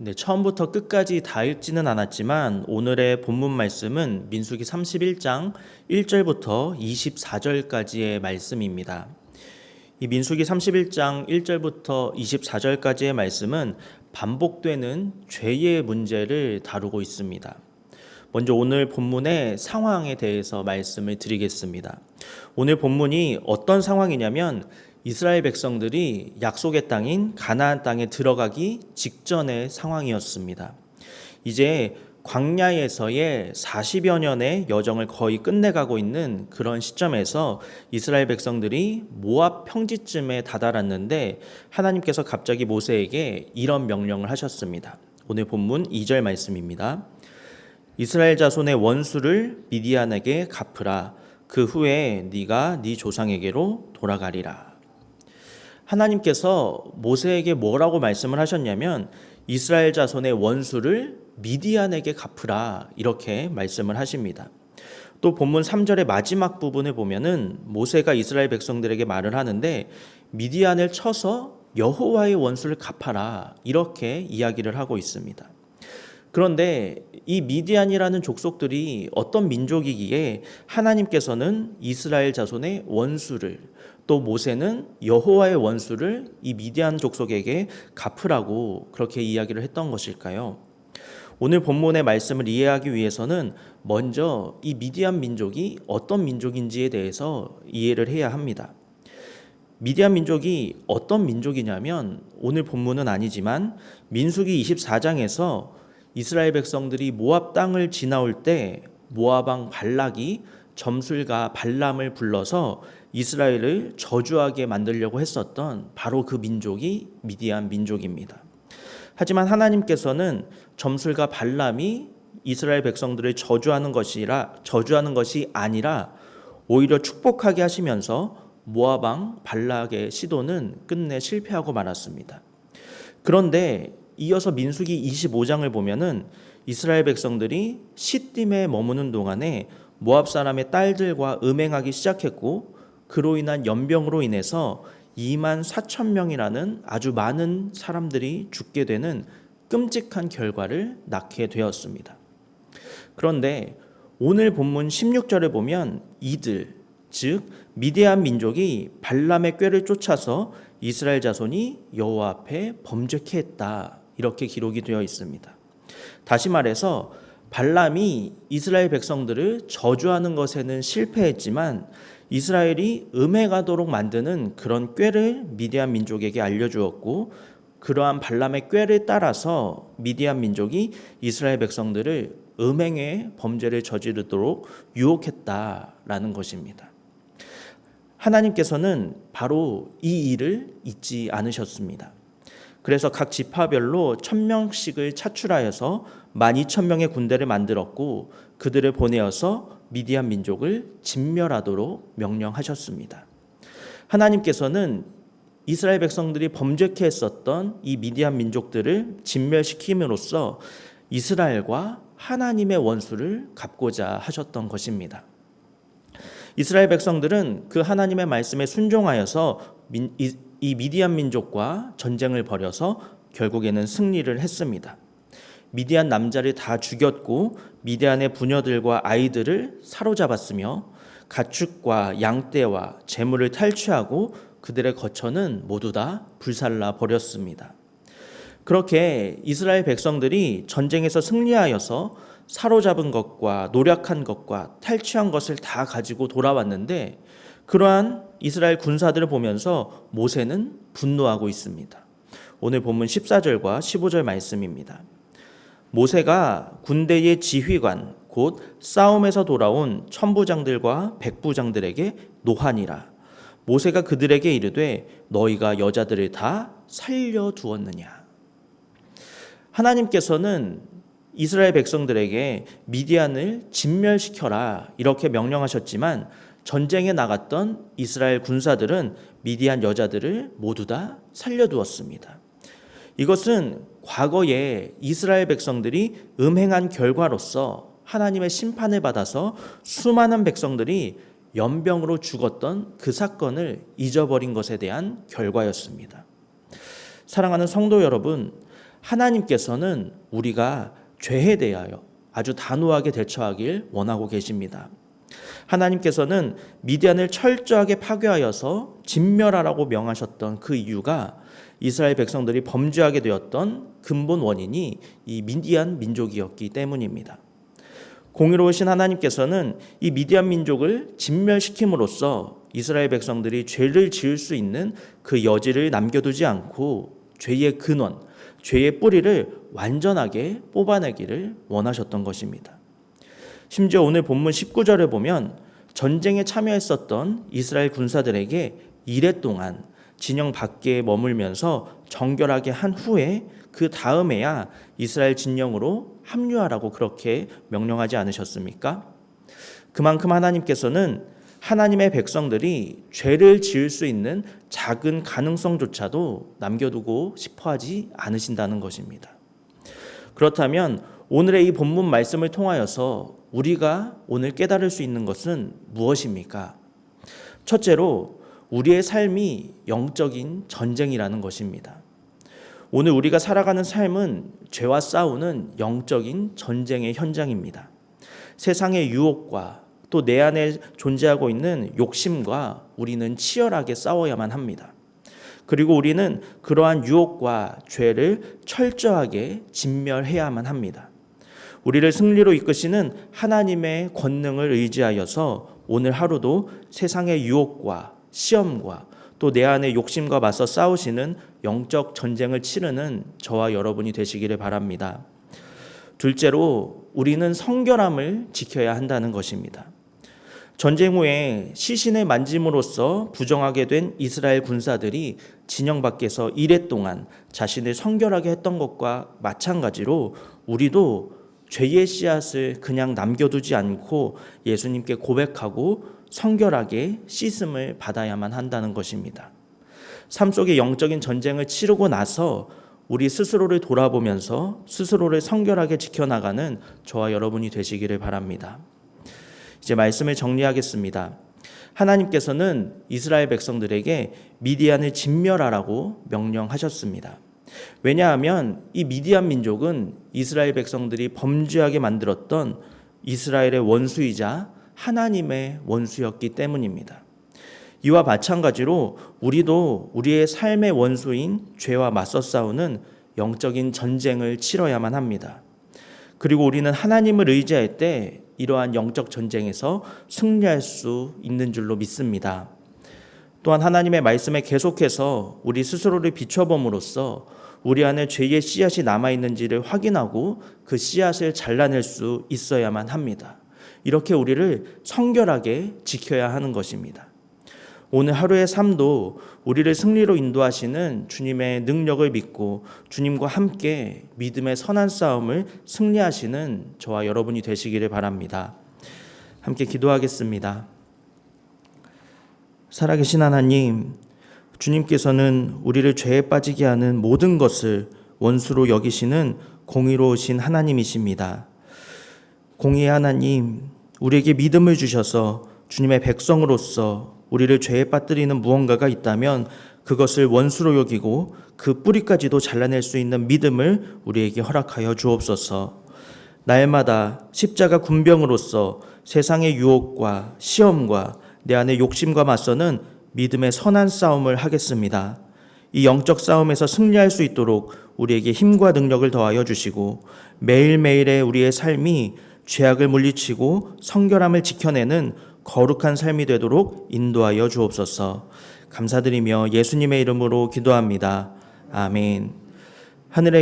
네, 처음부터 끝까지 다 읽지는 않았지만 오늘의 본문 말씀은 민수기 31장 1절부터 24절까지의 말씀입니다. 이 민수기 31장 1절부터 24절까지의 말씀은 반복되는 죄의 문제를 다루고 있습니다. 먼저 오늘 본문의 상황에 대해서 말씀을 드리겠습니다. 오늘 본문이 어떤 상황이냐면 이스라엘 백성들이 약속의 땅인 가나안 땅에 들어가기 직전의 상황이었습니다. 이제 광야에서의 40여 년의 여정을 거의 끝내가고 있는 그런 시점에서 이스라엘 백성들이 모압 평지쯤에 다다랐는데 하나님께서 갑자기 모세에게 이런 명령을 하셨습니다. 오늘 본문 2절 말씀입니다. 이스라엘 자손의 원수를 미디안에게 갚으라. 그 후에 네가 네 조상에게로 돌아가리라. 하나님께서 모세에게 뭐라고 말씀을 하셨냐면 이스라엘 자손의 원수를 미디안에게 갚으라 이렇게 말씀을 하십니다. 또 본문 3절의 마지막 부분에 보면은 모세가 이스라엘 백성들에게 말을 하는데 미디안을 쳐서 여호와의 원수를 갚아라 이렇게 이야기를 하고 있습니다. 그런데 이 미디안이라는 족속들이 어떤 민족이기에 하나님께서는 이스라엘 자손의 원수를 또 모세는 여호와의 원수를 이 미디안 족속에게 갚으라고 그렇게 이야기를 했던 것일까요? 오늘 본문의 말씀을 이해하기 위해서는 먼저 이 미디안 민족이 어떤 민족인지에 대해서 이해를 해야 합니다. 미디안 민족이 어떤 민족이냐면 오늘 본문은 아니지만 민수기 24장에서 이스라엘 백성들이 모압 땅을 지나올 때 모압 왕 발락이 점술가 발람을 불러서 이스라엘을 저주하게 만들려고 했었던 바로 그 민족이 미디안 민족입니다. 하지만 하나님께서는 점술가 발람이 이스라엘 백성들을 저주하는 것이 아니라 오히려 축복하게 하시면서 모압 왕 발락의 시도는 끝내 실패하고 말았습니다. 그런데 이어서 민수기 25장을 보면은 이스라엘 백성들이 시딤에 머무는 동안에 모압 사람의 딸들과 음행하기 시작했고 그로 인한 연병으로 인해서 2만 4천 명이라는 아주 많은 사람들이 죽게 되는 끔찍한 결과를 낳게 되었습니다. 그런데 오늘 본문 16절에 보면 이들, 즉 미디안 민족이 발람의 꾀를 쫓아서 이스라엘 자손이 여호와 앞에 범죄케 했다 이렇게 기록이 되어 있습니다. 다시 말해서 발람이 이스라엘 백성들을 저주하는 것에는 실패했지만 이스라엘이 음행하도록 만드는 그런 꾀를 미디안 민족에게 알려주었고 그러한 발람의 꾀를 따라서 미디안 민족이 이스라엘 백성들을 음행의 범죄를 저지르도록 유혹했다라는 것입니다. 하나님께서는 바로 이 일을 잊지 않으셨습니다. 그래서 각 지파별로 1,000명씩을 차출하여서 12,000명의 군대를 만들었고 그들을 보내어서 미디안 민족을 진멸하도록 명령하셨습니다. 하나님께서는 이스라엘 백성들이 범죄케 했었던 이 미디안 민족들을 진멸시킴으로써 이스라엘과 하나님의 원수를 갚고자 하셨던 것입니다. 이스라엘 백성들은 그 하나님의 말씀에 순종하여서 이 미디안 민족과 전쟁을 벌여서 결국에는 승리를 했습니다. 미디안 남자를 다 죽였고 미디안의 부녀들과 아이들을 사로잡았으며 가축과 양떼와 재물을 탈취하고 그들의 거처는 모두 다 불살라 버렸습니다. 그렇게 이스라엘 백성들이 전쟁에서 승리하여서 사로잡은 것과 노력한 것과 탈취한 것을 다 가지고 돌아왔는데 그러한 이스라엘 군사들을 보면서 모세는 분노하고 있습니다. 오늘 본문 14절과 15절 말씀입니다. 모세가 군대의 지휘관 곧 싸움에서 돌아온 천부장들과 백부장들에게 노하니라. 모세가 그들에게 이르되 너희가 여자들을 다 살려두었느냐. 하나님께서는 이스라엘 백성들에게 미디안을 진멸시켜라 이렇게 명령하셨지만 전쟁에 나갔던 이스라엘 군사들은 미디안 여자들을 모두 다 살려두었습니다. 이것은 과거에 이스라엘 백성들이 음행한 결과로서 하나님의 심판을 받아서 수많은 백성들이 연병으로 죽었던 그 사건을 잊어버린 것에 대한 결과였습니다. 사랑하는 성도 여러분, 하나님께서는 우리가 죄에 대하여 아주 단호하게 대처하길 원하고 계십니다. 하나님께서는 미디안을 철저하게 파괴하여서 진멸하라고 명하셨던 그 이유가 이스라엘 백성들이 범죄하게 되었던 근본 원인이 이 미디안 민족이었기 때문입니다. 공의로우신 하나님께서는 이 미디안 민족을 진멸시킴으로써 이스라엘 백성들이 죄를 지을 수 있는 그 여지를 남겨두지 않고 죄의 근원, 죄의 뿌리를 완전하게 뽑아내기를 원하셨던 것입니다. 심지어 오늘 본문 19절에 보면 전쟁에 참여했었던 이스라엘 군사들에게 이래 동안 진영 밖에 머물면서 정결하게 한 후에 그 다음에야 이스라엘 진영으로 합류하라고 그렇게 명령하지 않으셨습니까? 그만큼 하나님께서는 하나님의 백성들이 죄를 지을 수 있는 작은 가능성조차도 남겨두고 싶어하지 않으신다는 것입니다. 그렇다면 오늘의 이 본문 말씀을 통하여서 우리가 오늘 깨달을 수 있는 것은 무엇입니까? 첫째로 우리의 삶이 영적인 전쟁이라는 것입니다. 오늘 우리가 살아가는 삶은 죄와 싸우는 영적인 전쟁의 현장입니다. 세상의 유혹과 또 내 안에 존재하고 있는 욕심과 우리는 치열하게 싸워야만 합니다. 그리고 우리는 그러한 유혹과 죄를 철저하게 진멸해야만 합니다. 우리를 승리로 이끄시는 하나님의 권능을 의지하여서 오늘 하루도 세상의 유혹과 시험과 또 내 안의 욕심과 맞서 싸우시는 영적 전쟁을 치르는 저와 여러분이 되시기를 바랍니다. 둘째로 우리는 성결함을 지켜야 한다는 것입니다. 전쟁 후에 시신을 만짐으로써 부정하게 된 이스라엘 군사들이 진영 밖에서 이래 동안 자신을 성결하게 했던 것과 마찬가지로 우리도 죄의 씨앗을 그냥 남겨두지 않고 예수님께 고백하고 성결하게 씻음을 받아야만 한다는 것입니다. 삶 속의 영적인 전쟁을 치르고 나서 우리 스스로를 돌아보면서 스스로를 성결하게 지켜나가는 저와 여러분이 되시기를 바랍니다. 이제 말씀을 정리하겠습니다. 하나님께서는 이스라엘 백성들에게 미디안을 진멸하라고 명령하셨습니다. 왜냐하면 이 미디안 민족은 이스라엘 백성들이 범죄하게 만들었던 이스라엘의 원수이자 하나님의 원수였기 때문입니다. 이와 마찬가지로 우리도 우리의 삶의 원수인 죄와 맞서 싸우는 영적인 전쟁을 치러야만 합니다. 그리고 우리는 하나님을 의지할 때 이러한 영적 전쟁에서 승리할 수 있는 줄로 믿습니다. 또한 하나님의 말씀에 계속해서 우리 스스로를 비춰봄으로써 우리 안에 죄의 씨앗이 남아있는지를 확인하고 그 씨앗을 잘라낼 수 있어야만 합니다. 이렇게 우리를 성결하게 지켜야 하는 것입니다. 오늘 하루의 삶도 우리를 승리로 인도하시는 주님의 능력을 믿고 주님과 함께 믿음의 선한 싸움을 승리하시는 저와 여러분이 되시기를 바랍니다. 함께 기도하겠습니다. 살아계신 하나님, 주님께서는 우리를 죄에 빠지게 하는 모든 것을 원수로 여기시는 공의로우신 하나님이십니다. 공의의 하나님, 우리에게 믿음을 주셔서 주님의 백성으로서 우리를 죄에 빠뜨리는 무언가가 있다면 그것을 원수로 여기고 그 뿌리까지도 잘라낼 수 있는 믿음을 우리에게 허락하여 주옵소서. 날마다 십자가 군병으로서 세상의 유혹과 시험과 내 안의 욕심과 맞서는 믿음의 선한 싸움을 하겠습니다. 이 영적 싸움에서 승리할 수 있도록 우리에게 힘과 능력을 더하여 주시고 매일매일의 우리의 삶이 죄악을 물리치고 성결함을 지켜내는 거룩한 삶이 되도록 인도하여 주옵소서. 감사드리며 예수님의 이름으로 기도합니다. 아멘. 하늘에